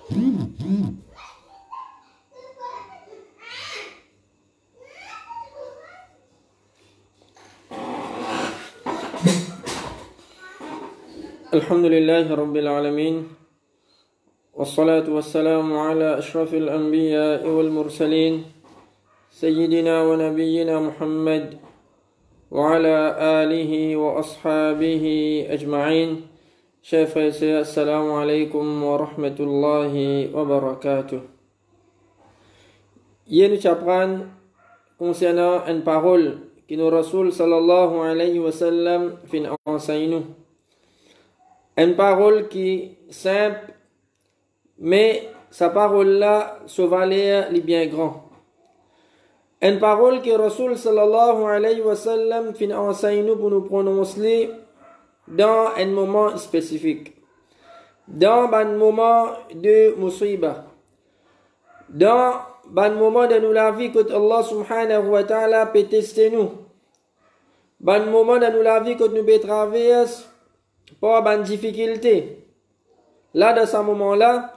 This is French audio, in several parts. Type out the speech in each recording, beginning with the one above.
الحمد لله رب العالمين والصلاة والسلام على أشرف الأنبياء والمرسلين سيدنا ونبينا محمد وعلى آله وأصحابه أجمعين. Chers frères et sœurs, assalamu alaikum wa rahmatullahi wa barakatuh. Hier nous apprenons concernant une parole que nous Rasul sallallahu alayhi wa sallam fin enseigne. Une parole qui est simple, mais sa parole-là, sa valeur est bien grande. Une parole que Rasul sallallahu alayhi wa sallam fin enseigne pour nous prononcer dans un moment spécifique, dans un moment de musiba, dans un moment de nous la vie que Allah subhanahu wa ta'ala peut tester nous, dans un moment de nous la vie que nous peut traverser par une difficulté. Là, dans ce moment-là,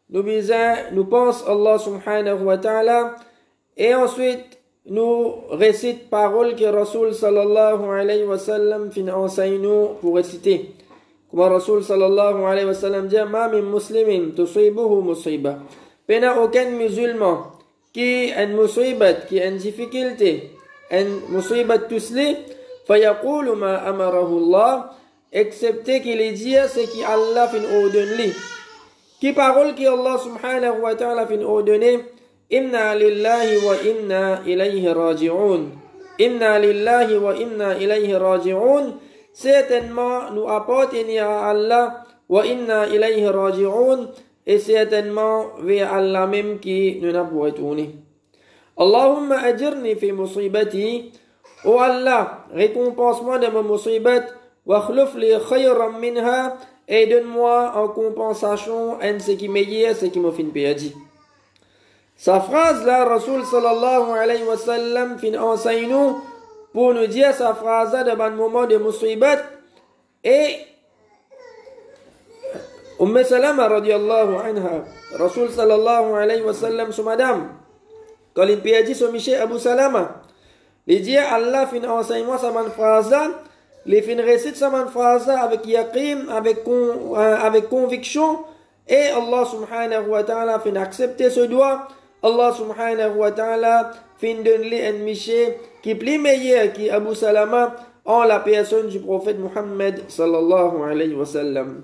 nous pensons Allah subhanahu wa ta'ala et ensuite nous récite parole que Rasul sallallahu alayhi wa sallam fin enseigne nous pour réciter. Comme Rasul sallallahu alayhi wa sallam dit, ma min muslimin tusibuhu musiba. Pena aucun musulman qui a une musibat, qui a une difficulté, une musibat tusli, fayaqulu ma amarahu Allah, excepté qu'il ait dit ce qui Allah fin ordonne lui. Qui parole qui Allah subhanahu wa ta'ala fin ordonne, Inna lillahi wa inna ilayhi raji'un. Inna lillahi wa inna ilayhi raji'un. Certainement, nous appartenons à Allah wa inna ilayhi raji'un. Et certainement, vers Allah même qui nous a retourné. Allahumma ajirni fi musibati. Oh Allah, récompense-moi de ma musibat. Wa khluf li khayran minha. Et donne-moi en compensation ce qui m'est ce qui m'a fait perdu. Sa phrase là, Rasul sallallahu alayhi wa sallam fin enseigne nous pour nous dire sa phrase là dans un moment de musibat. Et Salama radiallahu anha, Rasul sallallahu alayhi wa sallam son madame, quand il peut dire son Michel Abu Salama, il dit Allah fin enseigne moi sa phrase là, il fin récite sa phrase là avec yaqin, avec conviction, et Allah subhanahu wa ta'ala fin accepter ce doigt. Allah subhanahu wa ta'ala fin donne-lui un Michel qui est plus meilleur qui Abu Salama en la personne du prophète Muhammad sallallahu alayhi wa sallam.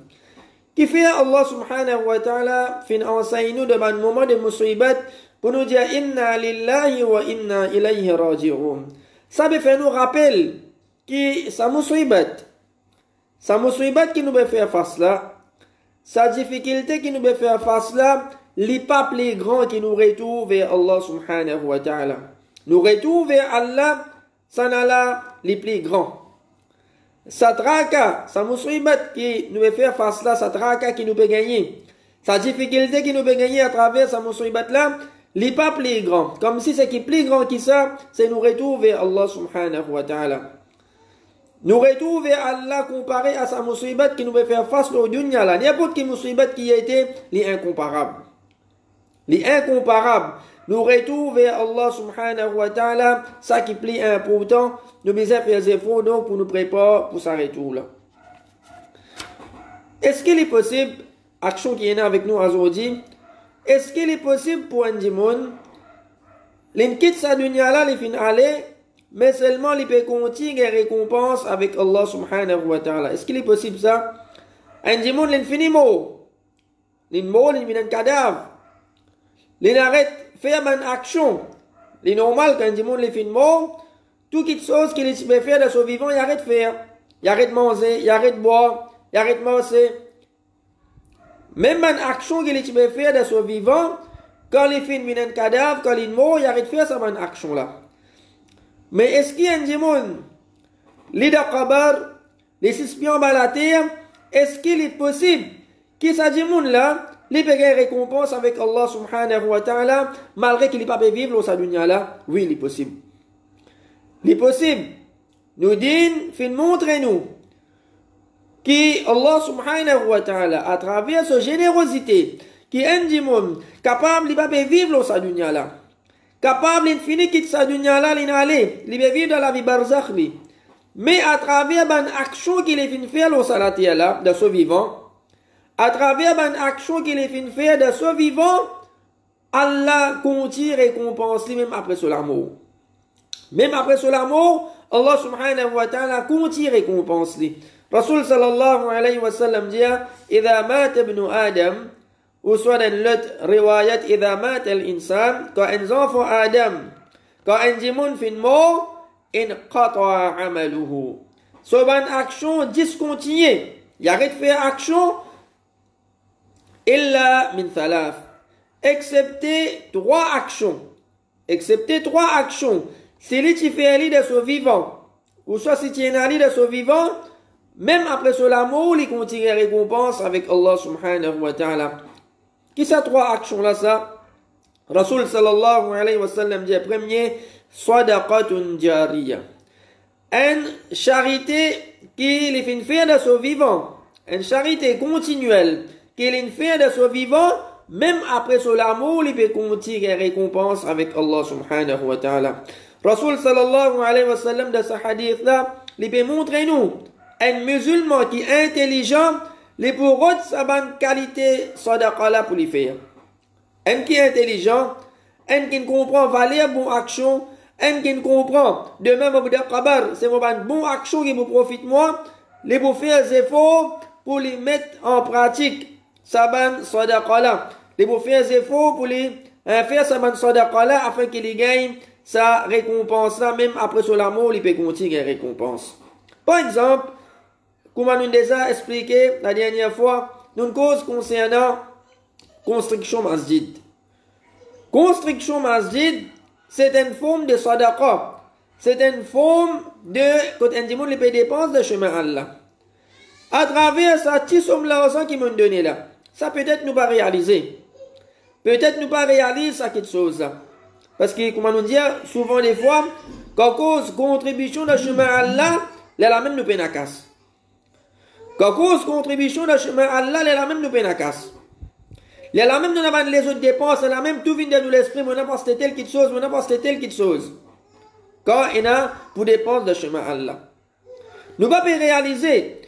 Qui fait Allah subhanahu wa ta'ala fin enseigne nous dans un moment de musibat pour nous dire inna lillahi wa inna ilayhi raji'un. Ça veut faire nous rappel que sa musibat qui nous veut faire face là, sa difficulté qui nous veut faire face là, les pas plus grands qui nous retournent vers Allah subhanahu wa ta'ala. Nous retournons vers Allah, ça n'a là les plus grands. Sa traka, sa musibat qui nous veut faire face là, sa traka qui nous peut gagner. Sa difficulté qui nous peut gagner à travers sa musibat là, les pas plus grands. Comme si ce qui est plus grand que ça, c'est nous retourner vers Allah subhanahu wa ta'ala. Nous retournons vers Allah comparé à sa musibat qui nous veut faire face au dunya là. N'importe quelle musibat qui a été, les incomparable. Les incomparables, nous retournons vers Allah subhanahu wa ta'ala, ça qui est plus important, nous devons faire des efforts donc pour nous préparer pour ce retour là. Est-ce qu'il est possible, action qui est avec nous aujourd'hui, est-ce qu'il est possible pour un dimon, il quitte sa dunya là, il finit aller, mais seulement il peut continuer des récompenses avec Allah subhanahu wa ta'ala. Est-ce qu'il est possible ça? Un dimon, il finit mort. Il mort, il finit un cadavre. Il arrête faire une action. C'est normal quand il monde les finit mort, tout quelque chose qu'il peut faire de son vivant, il arrête de faire. Il arrête de manger, il arrête de boire, il arrête de manger. Même une action qu'il peut faire de son vivant, quand il finit un cadavre, quand il est mort, il arrête de faire cette action là. Mais est-ce qu'il y a un monde, les dakabar, les espions à la terre, est-ce qu'il est possible que ce monde là, il peut gagner récompense avec Allah subhanahu wa ta'ala, malgré qu'il ne peut pas vivre dans sa dunya là? Oui, il est possible. Il est possible. Nous disons, montrez-nous que Allah subhanahu wa ta'ala, à travers sa générosité, qui est un monde capable de vivre dans sa dunya là. Capable de finir quitter sa dunya là, il peut vivre dans la vie barzakh. Mais à travers une action qu'il est fait faire dans sa là, de ce vivant, à travers une action qu'il est fait faire de ce vivant, Allah continue récompense même après cela mort. Même après cela mort, Allah subhanahu wa ta'ala continue récompense lui. Rasul sallallahu alayhi wa sallam dit إذا مات ابن آدم ou soit dans l'autre riwayat إذا مات الإنسان quand un enfant Adam quand un démon fin mort انقطع عمله so ban action discontinue il arrête de faire action إلا من ثلاث excepté trois actions si tu fais un lit de ce vivant ou soit si tu es un lit de ce vivant même après cela mort il continue la récompense avec Allah subhanahu wa ta'ala. Qui sont trois actions là ça? Rasul sallallahu alayhi wa sallam dit premier sadaqatun jariya, une charité qui est fait faire de ce vivant, une charité continuelle qui est fait de ce vivant même après cela mort il peut continuer la récompense avec Allah subhanahu wa ta'ala. Rasul sallallahu alayhi wa sallam de ce hadith là il peut montrer nous un musulman qui est intelligent, les pour autres, sa bonne qualité, sadaqa là pour les faire. Un qui est intelligent, un qui comprend valeur, bonne action, un qui comprend, de même, au bout de kabar, c'est mon bonne action qui vous profite moi, les pour faire des efforts pour les mettre en pratique, sa bonne sadaqa là. Les pour faire des efforts pour les faire sa bonne sadaqa là afin qu'il gagne sa récompense là, même après son amour, il peut continuer la récompense. Par exemple, comme nous déjà expliqué la dernière fois, nous cause concernant construction masjid. Construction masjid, c'est une forme de sadaqa. C'est une forme de, quand un démon peut dépenser de chemin Allah. À travers ça, petit somme l'argent qui m'ont donné là, ça peut-être nous pas réaliser. Peut-être nous pas réaliser ça quelque chose là. Parce que, comme nous dit, souvent des fois, quand cause contribution de chemin Allah, là même nous peine à casse. Quand cause contribution de chemin Allah, là même nous peine à casse. Là même nous avons les autres dépenses, là même tout vient de nous l'esprit, on n'a pas telle quelque chose, on n'a pas telle quelque chose. Quand il y a pour dépenses de chemin Allah. Nous pas réaliser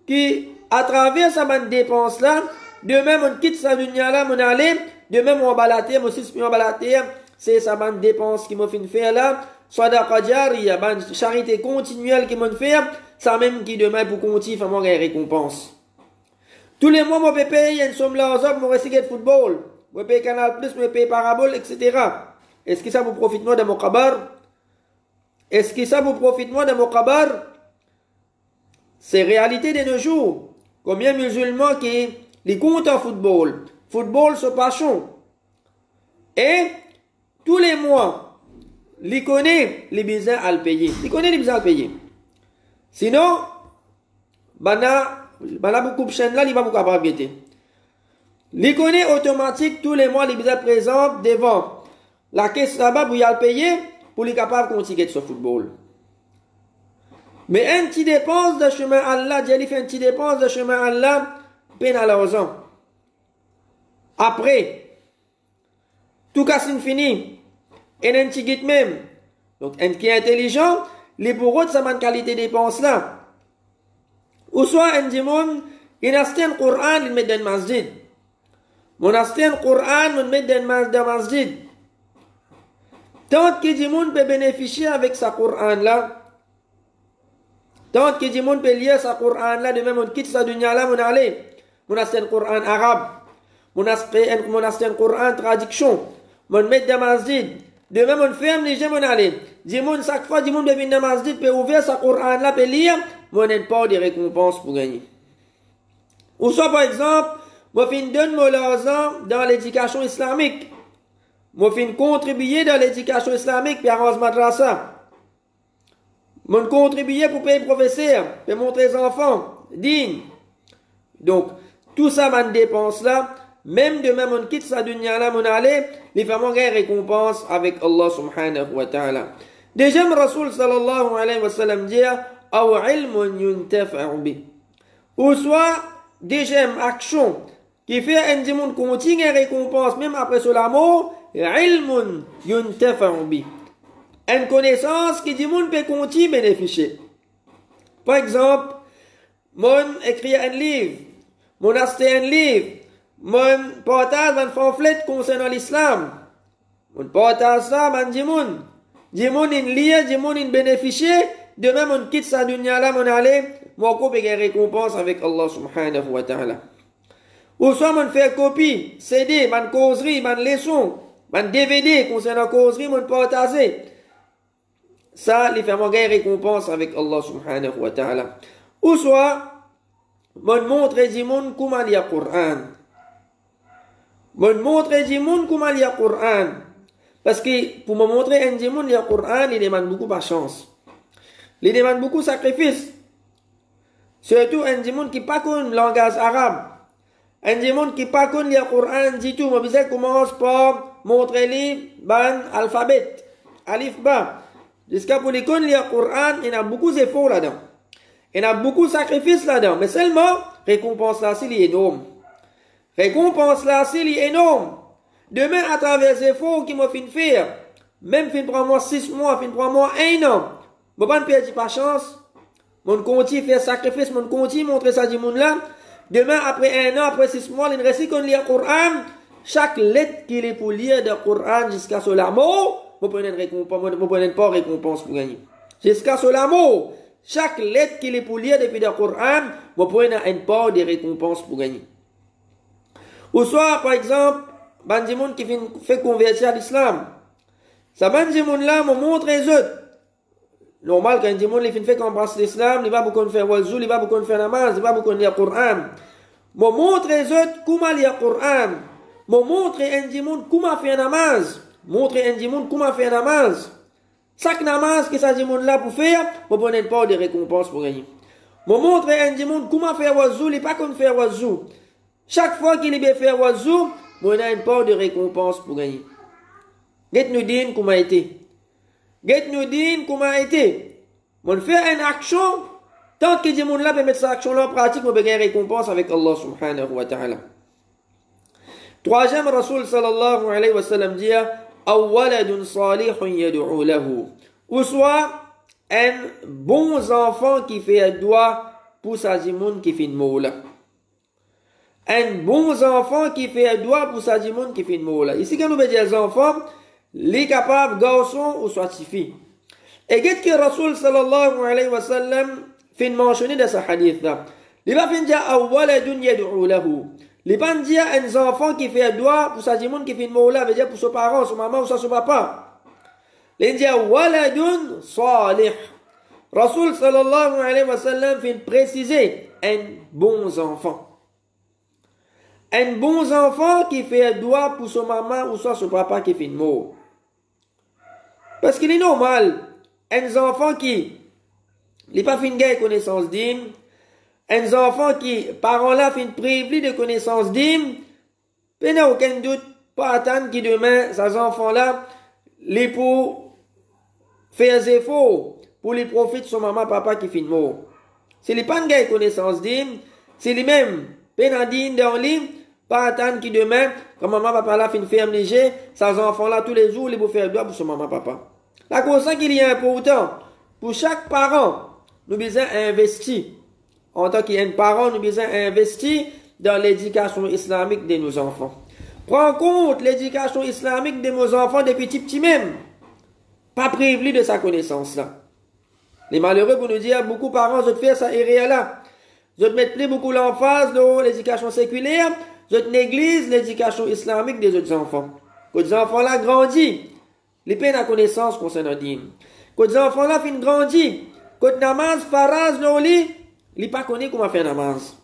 qu'à travers cette dépense là, de même on quitte sa dunya là, on allait, de même on va la terre, on va la terre, c'est sa bonne dépense qui m'a fait faire là, sadaqa jariya, charité continuelle qui m'a fait, ça même qui demain pour continuer faire mon récompense. Tous les mois, moi, je paye une somme d'argent pour essayer de football. Je paye Canal+, je paye Parabole, etc. Est-ce que ça vous profite moi de mon kabar? Est-ce que ça vous profite moi de mon kabar? C'est réalité de nos jours. Combien de musulmans qui les comptent en football? Football, c'est passion. Et tous les mois, ils connaissent les besoins à le payer. Ils connaissent les besoins à le payer. Sinon, beaucoup de chaînes là, il va beaucoup capable de les connaît automatique tous les mois, les besoins présents devant la caisse là-bas pour y aller payer, pour les capables de continuer ce football. Mais un petit dépense de chemin Allah, Dieu fait un petit dépense de chemin Allah, peine à l'argent. Après, tout cas c'est fini, et un petit guide même. Donc, un qui est intelligent, les pour eux, ça m'a une qualité de dépense là. Ou soit un démon, il a acheté un Coran, il met dans le masjid. Mon acheté un Coran, il met dans le masjid. Tant que le démon peut bénéficier avec sa Coran là, tant que le démon peut lire sa Coran là, de même on quitte sa dunya là, on allait. Mon acheté un Coran arabe, mon acheté un Coran traduction, on met dans le masjid. De même, on ferme les gens, on allait. Dis-moi, chaque fois, dis-moi, de venir dans le masjid, peut ouvrir sa Coran là, peut lire, on n'a pas de récompense pour gagner. Ou soit, par exemple, moi, je donne mon argent dans l'éducation islamique. Moi, je contribuer dans l'éducation islamique, puis arrange madrasa. Moi, contribuer pour payer professeur, pour montrer les enfants, dignes. Donc, tout ça, ma dépense là, même de même on quitte sa dunya là, on allait, les femmes ont une récompense avec Allah subhanahu wa ta'ala. Deuxième Rasul sallallahu alayhi wa sallam dit, ou ilmun yuntafa'u bi. Ou soit, deuxième action, qui fait un dimoun continue récompense même après cela mort, ilmun yuntafa'u bi. Une connaissance qui dimoun peut continuer bénéficier. Par exemple, mon écrit un livre, mon acheté un livre, mon partage un pamphlet concernant l'islam. Mon partage ça, man dimoun. Dimoun in lire, dimoun in bénéficier. Demain, mon quitte sa dunya là, mon aller, mon coupe et récompense avec Allah subhanahu wa ta'ala. Ou soit mon faire copie, CD, mon causerie, mon leçon, mon DVD concernant causerie, mon partager. Ça, les faire mon récompense avec Allah subhanahu wa ta'ala. Ou soit, mon montre dimoun comment lire Coran. Mon montre dimoun comment lire Coran. Parce que pour me montrer un dimoun lire Coran, il demande beaucoup de chance. Il demande beaucoup de sacrifices. Surtout un dimoun qui pas connaît le langage arabe. Un dimoun qui pas connaît le Coran du tout. Je commence par montrer lui ban alphabet. Alif ba. Jusqu'à pour les connaître le Coran, il y a beaucoup d'efforts là-dedans. Il y a beaucoup de sacrifices là-dedans. Mais seulement, récompense là, c'est énorme. Récompense là, c'est énorme. Demain, à travers les efforts qui m'ont fait faire, même fin prend moi 6 mois, fin prend moi 1 an, je ne perds pas chance. Mon continue faire sacrifice, mon continue montrer ça du monde là. Demain, après 1 an, après 6 mois, il reste qu'on lit le Coran. Chaque lettre qu'il est pour lire le Coran jusqu'à ce la mort, vous prenez une récompense, vous prenez pas récompense pour gagner. Jusqu'à ce la mort, chaque lettre qu'il est pour lire depuis le Coran, vous prenez une part de récompense pour gagner. Ou soit, par exemple, Bandimoun qui fait convertir à l'islam. Ça Bandimoun là, me montre les autres. Normal, quand Bandimoun fait qu'embrasser l'islam, il va beaucoup faire wazou, il va beaucoup faire namaz, il va beaucoup lire le Coran. Me montre les autres comment lire le Coran. Me montre Bandimoun comment faire namaz. Montre Bandimoun comment faire namaz. Chaque namaz que ça Bandimoun là pour faire, me prenez pas de récompense pour gagner. Me montre Bandimoun comment faire wazou, il pas comme faire wazou. Chaque fois qu'il est faire wazou, on a une part de récompense pour gagner. Get nous dire comment a été. Get nous dire comment a été. On fait une action, tant que Dieu là peut mettre cette action là en pratique, on peut gagner récompense avec Allah subhanahu wa ta'ala. Troisième Rasul sallallahu alayhi wa sallam dit, Awaladun salihun yad'u lahu. Ou soit, un bon enfant qui fait un doigt pour sa dimoun qui fait une moula. Un bon enfant qui fait un doigt pour sa dimoun qui fait une moula. Ici, quand nous veut dire enfants, les capables garçons ou soit filles. Et qu'est-ce que Rasul sallallahu alayhi wa sallam fait mentionner dans ce hadith là? Il va finir dire awaladun yad'u lahu. Il va dire un enfant qui fait un doigt pour sa dimoun qui fait une moula, veut dire pour son parent, son maman ou son papa. Il dit waladun salih. Rasul sallallahu alayhi wa sallam fait préciser un bon enfant. Un bon enfant qui fait un doigt pour son maman ou soit son papa qui fait une mot. Parce qu'il est normal, un enfant qui n'est pas fait une connaissance d'hymne, un enfant qui, parents là, fait une privé de connaissance d'hymne, il n'y a aucun doute, pas attendre que demain, ces enfants-là, les pour faire des efforts pour les profiter de son maman, papa qui fait une mot. S'il n'est pas une connaissance d'hymne, c'est lui-même, pénadine dans l'hymne, pas attendre que demain, quand maman, papa là, fait une ferme léger, ces enfants-là, tous les jours, ils vont faire doigt pour son maman, papa. La conscience qu'il y a important, pour chaque parent, nous devons investir. En tant qu'un parent, nous devons investir dans l'éducation islamique de nos enfants. Prends en compte l'éducation islamique de nos enfants depuis petits même. Pas privé de sa connaissance là. Les malheureux pour nous dire, beaucoup de parents, je te fais ça et là. Je te mets plus beaucoup l'emphase dans l'éducation séculaire. Je te néglige l'éducation islamique des autres enfants. Quand les enfants là grandissent, les peines à connaissance concernant le dîme. Quand les enfants là finissent grandir, quand namaz, faraz, l'oli, ils ne pas connaissent comment faire namaz.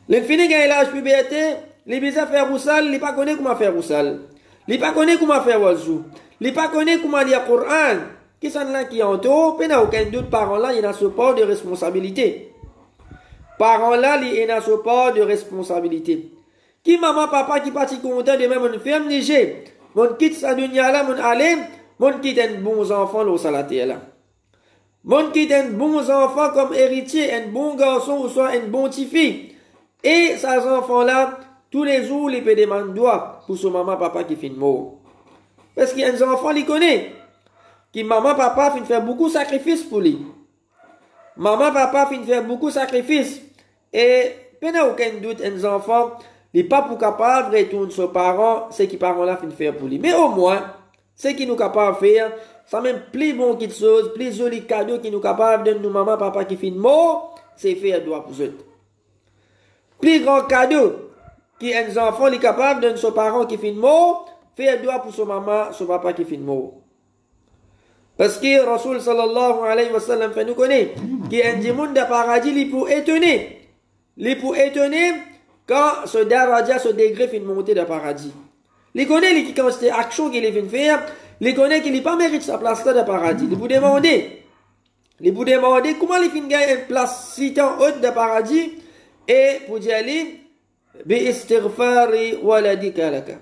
Les finissent gagner l'âge puberté, les besoins faire roussal, ils ne pas connaissent comment faire roussal. Ils ne pas connaissent comment faire wazou. Ils ne pas connaissent comment lire le Coran. Qui sont là qui entourent, il n'y a aucun doute, parents là, il y a ce part de responsabilité. Parents là, il y a ce part de responsabilité. Qui maman, papa, qui partit content de même, mon ferme léger, mon quitte sa dunya là, mon aller, mon quitte un bon enfant là au salaté là. Mon quitte un bon enfant comme héritier, un bon garçon ou soit un bon petit fille. Et ces enfants-là, tous les jours, ils peuvent demander droit pour son maman, papa qui finit mort. Parce qu'il y a des enfants, ils connaissent. Qui maman, papa finit faire beaucoup de sacrifices pour lui. Maman, papa finit faire beaucoup de sacrifices. Et, il n'y a aucun doute, les enfants, ils ne sont pas pour capable de retourner sur les parents, ce que les parents-là finissent faire pour lui. Mais au moins, ce qu'ils nous capables de faire, c'est même plus bon quelque chose, plus joli cadeau qu'ils nous capables de donner nos maman, papa qui finit mort, c'est faire droit pour eux. Plus grand cadeau qui les enfants sont capables de donner aux parents qui finissent mort, faire droit pour son maman, son papa qui finit mort. Parce que Rasul sallallahu alayhi wa sallam fait nous connaître qu'il y a un monde de paradis qui pour étonner. Il pour étonner quand ce daraja, ce degré finit monter de paradis. Il connaît qui quand c'est action qu'il vient faire, il connaît qu'il n'a pas mérite sa place là de paradis. Il vous demander comment il finit gagner une place si tant haute de paradis et pour dire lui bi istighfari waladika laka.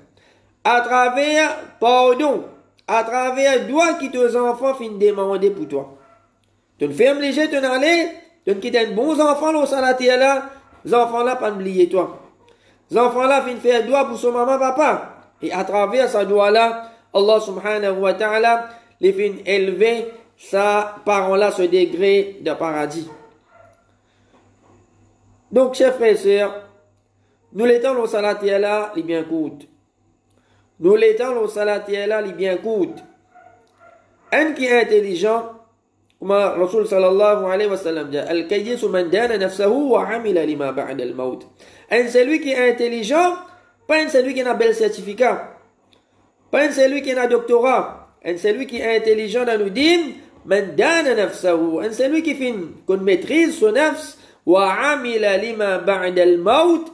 À travers pardon, à travers doigt qui tes enfants finissent demander pour toi. Tu ne fermes les jets, tu n'allais, tu ne quittes un bon enfant au salatier là, les enfants là pas oublier toi. Les enfants là finissent faire doigt pour son maman papa. Et à travers sa doigt là, Allah subhanahu wa ta'ala les fait élever sa parent là ce degré de paradis. Donc chers frères et sœurs, nous l'étant au salatier là, il bien coûte. Nous l'étant au salatier là, il bien coûte. Un qui est intelligent, comme Rasul sallallahu alayhi wa sallam dit, Al-Kayyisu man dana nafsahu wa amila lima ba'da al-maut. Un celui qui est intelligent, pas un celui qui a un bel certificat, pas un celui qui a un doctorat, un celui qui est intelligent dans nous dit, man dana nafsahu, un celui qui fait qu'on maîtrise son nafs, wa amila lima ba'da al-maut,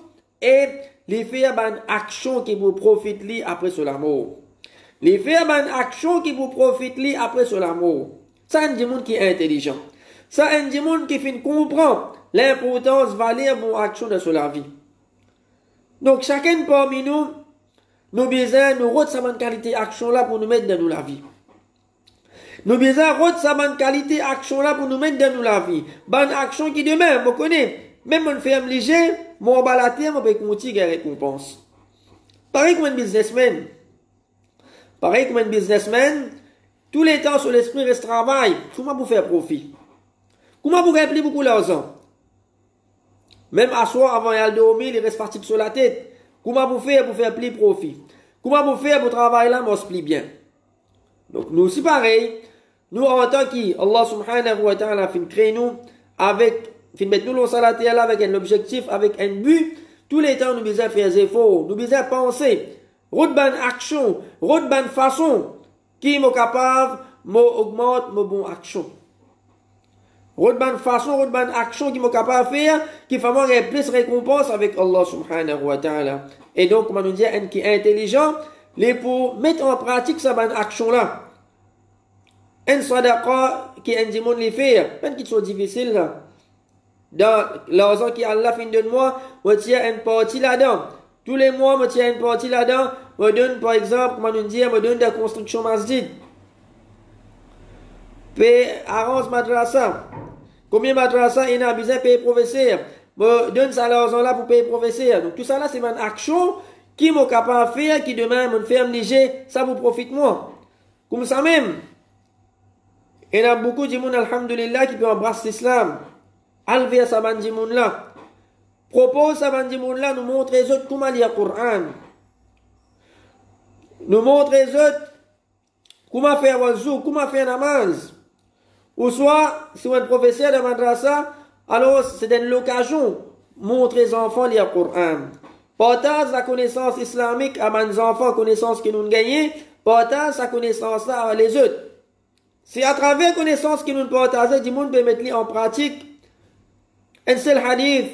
et les faire une action qui vous profite li après sur la mort. Les faire une action qui vous profite li après sur la mort. Ça, un monde qui est intelligent. Ça, un monde qui fait comprendre l'importance valeur de mon action dans la vie. Donc, chacun parmi nous, nous besoin nous retenir sa qualité action là pour nous mettre dans la vie. Nous besoin retenir sa qualité action là pour nous mettre dans la vie. Bonne action qui demain, vous connaissez, même on fait un léger, mon balaté, on peut continuer à récompense. Pareil comme un businessman. Pareil comme un businessman, tous les temps sur l'esprit reste travail. Comment vous faire profit? Comment vous remplir beaucoup d'argent? Même à soi, avant d'aller dormir, il reste parti sur la tête. Comment vous faire pour faire plus profit? Comment vous faire pour travailler là, moi, se bien? Donc, nous aussi pareil. Nous, en tant qu'Allah subhanahu wa ta'ala, fin créer nous avec, fin mettre nous au salatier là avec un objectif, avec un but. Tous les temps, nous devons faire des efforts, nous devons penser. Route bonne action, route bonne façon, qui est capable, augmente mon bon action. Route bonne façon, route bonne action qui est capable de faire, qui fait avoir plus récompense avec Allah subhanahu wa ta'ala. Et donc, comme on dit, un qui est intelligent, les pour mettre en pratique cette bonne action là. Un sadaqa qui est un démon les faire, pas qui soit difficile là. Dans l'argent qui Allah fin de moi, on tient une partie là-dedans. Tous les mois, je tiens une partie là-dedans. Je donne, par exemple, comme on dit, je donne de la construction masjid. Paye arrange madrasa. Combien de madrasa il y a besoin de payer professeur? Je donne ça l'argent-là pour payer professeur. Donc tout ça là, c'est une action qui est capable de faire, qui demain, me fait léger, ça vous profite moi. Comme ça même, il y a beaucoup de gens, alhamdulillah, qui peuvent embrasser l'islam. Alver sa bande de monde là. Propose à bande de monde là, nous montrer les autres comment lire le Coran. Nous montrer les autres comment faire wazou, comment faire namaz. Ou soit, si vous êtes professeur de madrasa, alors c'est une occasion montrer les enfants lire le Coran. Partage la connaissance islamique à mes enfants, connaissance que nous gagnons, partage sa connaissance là à les autres. C'est à travers la connaissance que nous partageons, du monde peut mettre en pratique. Un seul hadith,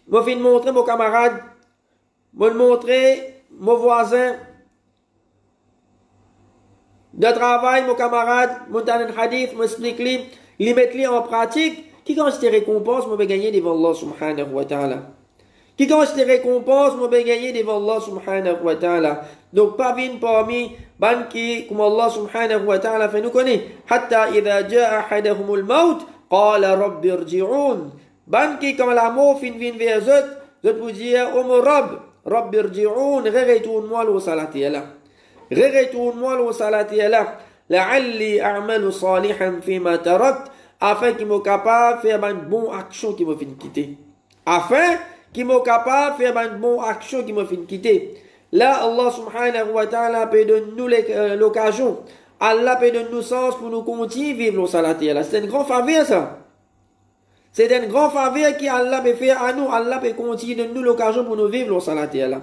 je vais montrer mon camarade, je vais montrer mon voisin de travail, mon camarade, je vais un hadith, je vais expliquer, je mettre en pratique, qui quand je te récompense, je vais gagner devant Allah subhanahu wa ta'ala. Qui quand je te récompense, je vais gagner devant Allah subhanahu wa ta'ala. Donc, pas vine parmi, ban qui, comme Allah subhanahu wa ta'ala fait nous connaître, hatta idha ja'a ahadahumul maut, قال رب ارجعون ban qui comme l'amour fin vin vers eux pour dire oh mon Rob irji'un retourne-moi au salati là retourne-moi au salati là la'alli a'malu salihan fima tarakt afin qu'il me capable faire une bonne action qui me fin quitter afin qu'il me capable faire une bonne action qui me fin quitter là Allah subhanahu wa ta'ala peut donner nous l'occasion Allah peut donner nous sens pour nous continuer vivre au salati là c'est une grande faveur ça. C'est un grand faveur qu'Allah peut faire à nous. Allah peut continuer de nous l'occasion pour nous vivre au salati Allah.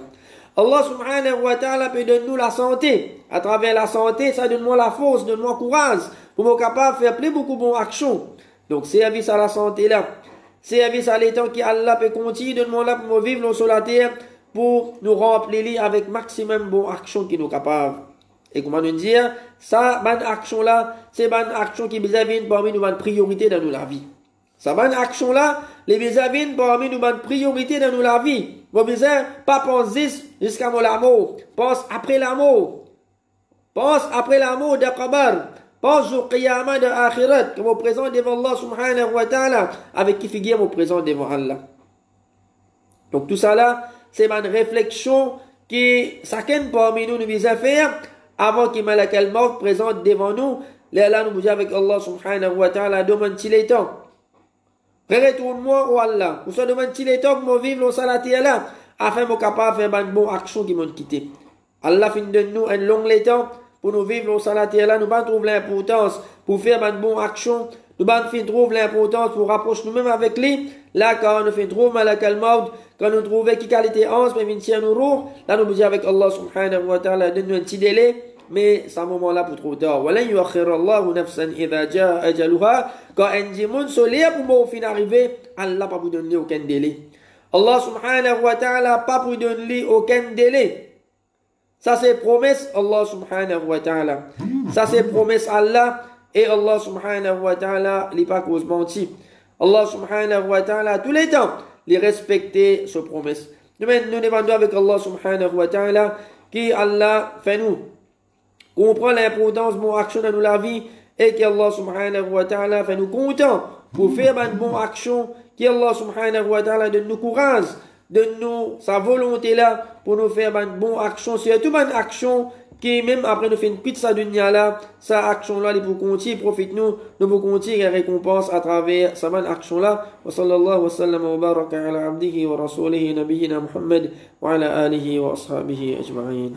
Allah subhanahu wa ta'ala peut donner nous la santé. À travers la santé, ça donne-moi la force, donne-moi courage pour me capable de faire plus beaucoup de bonnes actions. Donc, service à la santé là. Service à l'état qu'Allah peut continuer de nous là pour nous vivre au salati pour nous remplir avec maximum de bonnes actions qui nous capables. Et comment nous dire, ça, bonne action là, c'est bonne action qui besoin parmi nous une priorité dans la vie. Ça bonne action là, les besoins parmi nous une priorité dans la vie. Vos besoins, pas penser jusqu'à mon amour. Pense après l'amour. Pense après l'amour de Qabar. Pense au qiyamah de Akhirat, que vous présentez devant Allah subhanahu wa ta'ala, avec qui figure vous présentez devant Allah. Donc tout ça là, c'est une réflexion qui, chacun parmi nous besoin faire, avant qu'il malak al-maut présente devant nous. Là, nous disons avec Allah subhanahu wa ta'ala, demande-t-il les temps. Retourne-moi au Allah. Ou soit demande-t-il les temps pour vivre au salati Allah, afin de capable faire une bonne action qui m'ont quitté. Allah fin de nous un long temps pour nous vivre au salati Allah, nous trouver l'importance pour faire une bonne action, nous trouver l'importance pour rapprocher nous-mêmes avec lui. Là, quand nous fin trouver malak al-maut, quand nous trouvons qui qualité 11, mais vingt nous roux, là nous disons avec Allah subhanahu wa ta'ala, donne-nous un petit délai. Mais c'est un moment là pour trop tard. Walan yuakhir Allahu nafsan idha jaa ajaluha. Quand un dimanche soleil pour moi fin arriver, Allah pas vous donner aucun délai. Allah subhanahu wa ta'ala pas vous donner aucun délai. Ça c'est promesse Allah subhanahu wa ta'ala. Ça c'est promesse Allah et Allah subhanahu wa ta'ala n'est pas cause menti. Allah subhanahu wa ta'ala tous les temps les respecter ce promesse. Nous demandons avec Allah subhanahu wa ta'ala qui Allah fait nous comprend l'importance de mon action dans la vie et qu'Allah subhanahu wa ta'ala fait nous contents pour faire une bonne action, qu'Allah subhanahu wa ta'ala donne nous courage, donne nous sa volonté là pour nous faire une bonne action, surtout une action qui même après nous fait une pizza dunya là, sa action là, pour continuer, profite nous pour continuer la récompense à travers sa bonne action là. Wa sallallahu wa sallam wa baraka ala abdihi wa rasulihi nabiyyina Muhammad wa ala alihi wa ashabihi ajma'in.